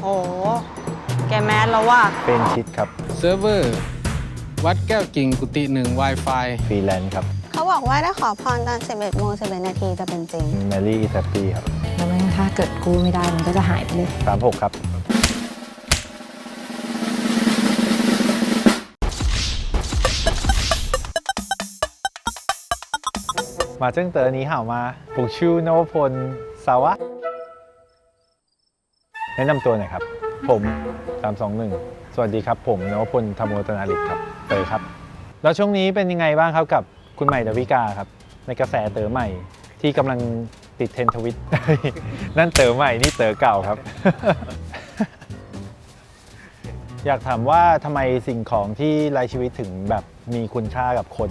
โหแกแมสแล้วว่ะเป็นชิดครับเซิร์ฟเวอร์วัดแก้วกิ่งกุฏิหนึ่ง Wi-Fi ฟรีแลนซ์ครับเขาบอกว่าถ้าขอพรตอน 11 โมง 11 นาทีจะเป็นจริง แมรี่อีแทปปี้ครับ แล้วถ้าเกิดกู้ไม่ได้มันก็จะหายไปเลย36ครับมาเจิ้งเต๋อนี้ห่าวมาผมชื่อนวพลสาวะแนะนำตัวหน่อยครับผม321สวัสดีครับผมนวพลธรรมโมตนาลิกครับเต๋อครับแล้วช่วงนี้เป็นยังไงบ้างครับกับคุณใหม่ดาวิกาครับในกระแสเต๋อใหม่ที่กำลังติดเทรนด์ทวิต นั่นเต๋อใหม่นี่เต๋อเก่าครับ อยากถามว่าทำไมสิ่งของที่รายชีวิตถึงแบบมีคุณค่ากับคน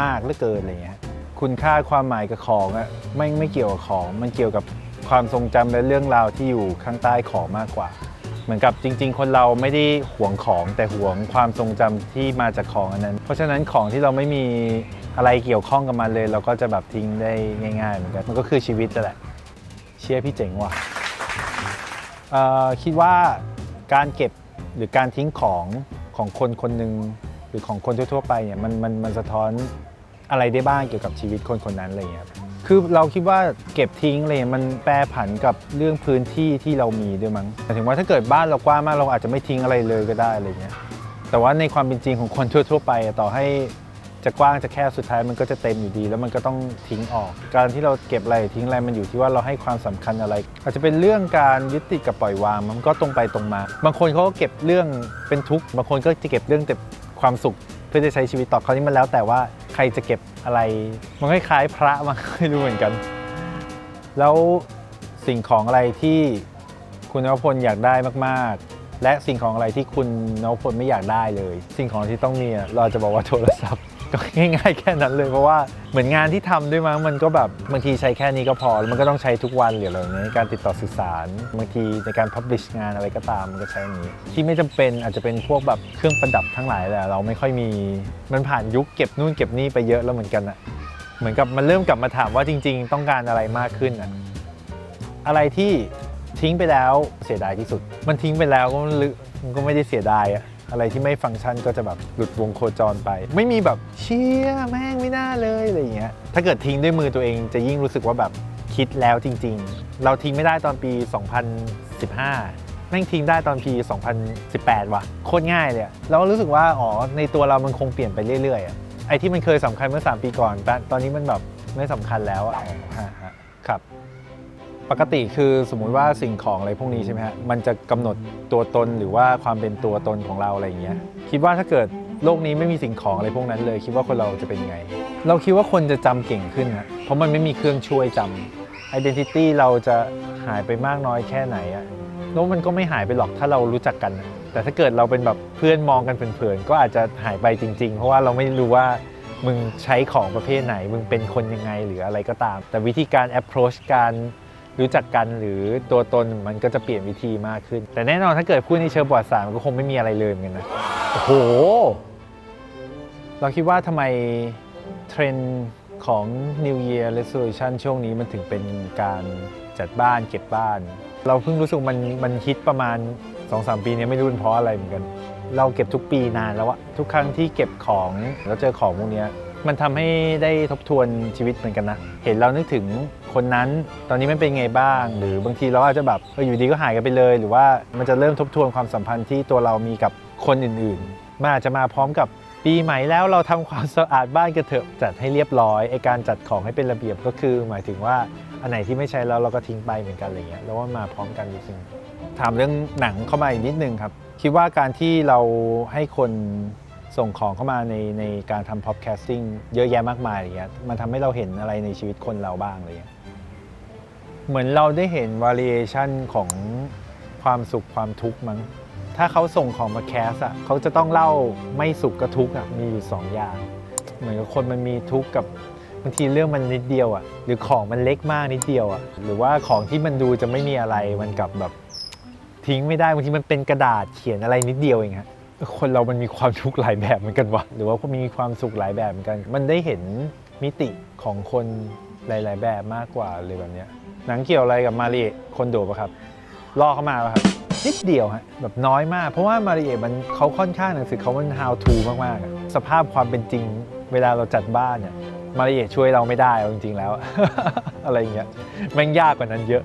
มากเหลือเกินอะไรเงี้ยคุณค่าความหมายกับของอะไม่เกี่ยวกับของมันเกี่ยวกับความทรงจำและเรื่องราวที่อยู่ข้างใต้ของมากกว่าเหมือนกับจริงๆคนเราไม่ได้หวงของแต่หวงความทรงจำที่มาจากของอันนั้นเพราะฉะนั้นของที่เราไม่มีอะไรเกี่ยวข้องกับมันเลยเราก็จะแบบทิ้งได้ง่ายๆเหมือนกันมันก็คือชีวิตแหละเชื่อพี่เจ๋งว่ะคิดว่าการเก็บหรือการทิ้งของคนคนหนึ่งหรือของคนทั่วๆไปเนี่ยมันสะท้อนอะไรได้บ้างเกี่ยวกับชีวิตคนคนนั้นอะไรเงี้ยคือเราคิดว่าเก็บทิ้งอะไรมันแปรผันกับเรื่องพื้นที่ที่เรามีด้วยมั้งแต่ถึงว่าถ้าเกิดบ้านเรากว้างมากเราอาจจะไม่ทิ้งอะไรเลยก็ได้อะไรเงี้ยแต่ว่าในความเป็นจริงของคนทั่วๆไปต่อให้จะกว้างจะแคบสุดท้ายมันก็จะเต็มอยู่ดีแล้วมันก็ต้องทิ้งออกการที่เราเก็บอะไรทิ้งอะไรมันอยู่ที่ว่าเราให้ความสำคัญอะไรอาจจะเป็นเรื่องการยึดติดกับปล่อยวางมันก็ตรงไปตรงมาบางคนเขาก็เก็บเรื่องเป็นทุกข์บางคนก็จะเก็บเรื่องแต่ความสุขเพื่อจะใช้ชีวิตต่อคราวนี้มันแล้วแต่ว่าใครจะเก็บอะไรมันคล้ายๆพระมันไม่รู้เหมือนกันแล้วสิ่งของอะไรที่คุณนวพลอยากได้มากๆและสิ่งของอะไรที่คุณนวพลไม่อยากได้เลยสิ่งของที่ต้องมีเราจะบอกว่าโทรศัพท์ก็ง่ายๆแค่นั้นเลยเพราะว่าเหมือนงานที่ทำด้วยมั้งมันก็แบบบางทีใช้แค่นี้ก็พอแล้วมันก็ต้องใช้ทุกวันหรืออะไรนี้การติดต่อสื่อสารบางทีในการ publish งานอะไรก็ตามมันก็ใช้อย่างนี้ที่ไม่จำเป็นอาจจะเป็นพวกแบบเครื่องประดับทั้งหลายแหละเราไม่ค่อยมีมันผ่านยุคเก็บนู่นเก็บนี่ไปเยอะแล้วเหมือนกันอะเหมือนกับมันเริ่มกลับมาถามว่าจริงๆต้องการอะไรมากขึ้นอะอะไรที่ทิ้งไปแล้วเสียดายที่สุดมันทิ้งไปแล้วมันก็ไม่ได้เสียดายอะอะไรที่ไม่ฟังก์ชันก็จะแบบหลุดวงโคจรไปไม่มีแบบเชี่ยแม่งไม่น่าเลยอะไรอย่างเงี้ยถ้าเกิดทิ้งด้วยมือตัวเองจะยิ่งรู้สึกว่าแบบคิดแล้วจริงๆเราทิ้งไม่ได้ตอนปี 2015แม่งทิ้งได้ตอนปี 2018 ว่ะโคตรง่ายเลยเรารู้สึกว่าอ๋อในตัวเรามันคงเปลี่ยนไปเรื่อยๆไอ้ที่มันเคยสำคัญเมื่อ3 ปีก่อนตอนนี้มันแบบไม่สำคัญแล้วอ่ะครับปกติคือสมมุติว่าสิ่งของอะไรพวกนี้ใช่ไหมฮะมันจะกำหนดตัวตนหรือว่าความเป็นตัวตนของเราอะไรอย่างเงี้ยคิดว่าถ้าเกิดโลกนี้ไม่มีสิ่งของอะไรพวกนั้นเลยคิดว่าคนเราจะเป็นยังไงเราคิดว่าคนจะจำเก่งขึ้นนะเพราะมันไม่มีเครื่องช่วยจำ identity เราจะหายไปมากน้อยแค่ไหนอะแล้วมันก็ไม่หายไปหรอกถ้าเรารู้จักกันแต่ถ้าเกิดเราเป็นแบบเพื่อนมองกันเผินๆก็อาจจะหายไปจริงๆเพราะว่าเราไม่รู้ว่ามึงใช้ของประเภทไหนมึงเป็นคนยังไงหรืออะไรก็ตามแต่วิธีการ approach การรู้จักกันหรือตัวตนมันก็จะเปลี่ยนวิธีมากขึ้นแต่แน่นอนถ้าเกิดพูดในเชิงประวัติศาสตร์มันก็คงไม่มีอะไรเลยเหมือนกันนะโอ้โหเราคิดว่าทำไมเทรนด์ของ New Year Resolution ช่วงนี้มันถึงเป็นการจัดบ้านเก็บบ้านเราเพิ่งรู้สึกมันฮิตประมาณ 2-3 ปีนี้ไม่รู้เป็นเพราะอะไรเหมือนกันเราเก็บทุกปีนานแล้วอะทุกครั้งที่เก็บของแล้วเจอของพวกนี้มันทำให้ได้ทบทวนชีวิตเหมือนกันนะเห็นเรานึกถึงคนนั้นตอนนี้มันเป็นไงบ้างหรือบางทีเราอาจจะแบบอยู่ดีก็หายกันไปเลยหรือว่ามันจะเริ่มทบทวนความสัมพันธ์ที่ตัวเรามีกับคนอื่นๆมันอาจจะมาพร้อมกับปีใหม่แล้วเราทำความสะอาดบ้านกันเถอะจัดให้เรียบร้อยไอการจัดของให้เป็นระเบียบก็คือหมายถึงว่าอันไหนที่ไม่ใช้แล้วเราก็ทิ้งไปเหมือนกันอะไรเงี้ยแล้วว่ามาพร้อมกันจริงๆถามเรื่องหนังเข้ามาอีกนิดนึงครับคิดว่าการที่เราให้คนส่งของเข้ามาในการทำ podcasting เยอะแยะมากมายอะไรเงี้ยมันทำให้เราเห็นอะไรในชีวิตคนเราบ้างอะไรเงี้ยเหมือนเราได้เห็น variation ของความสุขความทุกข์มั้งถ้าเขาส่งของมาแคสอะเขาจะต้องเล่าไม่สุขกับทุกข์อะมีอยู่2 อย่างเหมือนกับคนมันมีทุกข์กับบางทีเรื่องมันนิดเดียวอะหรือของมันเล็กมากนิดเดียวอะหรือว่าของที่มันดูจะไม่มีอะไรมันกลับแบบทิ้งไม่ได้บางทีมันเป็นกระดาษเขียนอะไรนิดเดียวเองฮะคนเรามันมีความทุกข์หลายแบบเหมือนกันวะหรือว่ามีความสุขหลายแบบเหมือนกันมันได้เห็นมิติของคนหลายๆแบบมากกว่าเลยแบบเนี้ยหนังเกี่ยวอะไรกับมาริโคอนโดป่ะครับล่อเข้ามาป่ะครับ นิดเดียวฮะแบบน้อยมากเพราะว่ามาริเอะมันเขาค่อนข้างหนังสือเขามัน how to มากๆอะสภาพความเป็นจริงเวลาเราจัดบ้านเนี่ยมาริเอะช่วยเราไม่ได้เอาจริงๆแล้ว อะไรอย่างเงี้ยแม่งยากกว่านั้นเยอะ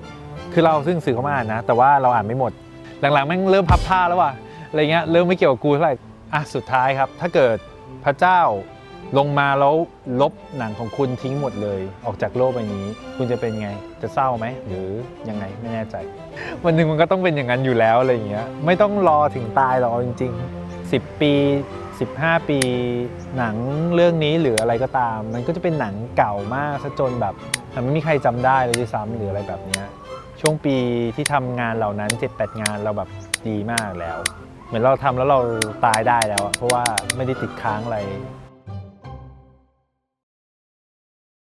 คือเราซึ่งสื่อเขามาอ่านนะแต่ว่าเราอ่านไม่หมดหลังๆแม่งเริ่มพับผ้าแล้วว่ะอะไรเงี้ยเริ่มไม่เกี่ยวกับกูเท่าไหร่อ่ะสุดท้ายครับถ้าเกิดพระเจ้าลงมาแล้วลบหนังของคุณทิ้งหมดเลยออกจากโลกใบนี้คุณจะเป็นไงจะเศร้าไหมหรือยังไงไม่แน่ใจวันหนึ่งมันก็ต้องเป็นอย่างนั้นอยู่แล้วอะไรอย่างเงี้ยไม่ต้องรอถึงตายหรอกจริงๆ10 ปี15 ปีหนังเรื่องนี้หรืออะไรก็ตามมันก็จะเป็นหนังเก่ามากซะจนแบบไม่มีใครจำได้เลยด้วยซ้ำหรืออะไรแบบเนี้ยช่วงปีที่ทำงานเหล่านั้น 7-8 งานเราแบบดีมากแล้วเหมือนเราทำแล้วเราตายได้แล้วเพราะว่าไม่ได้ติดค้างอะไร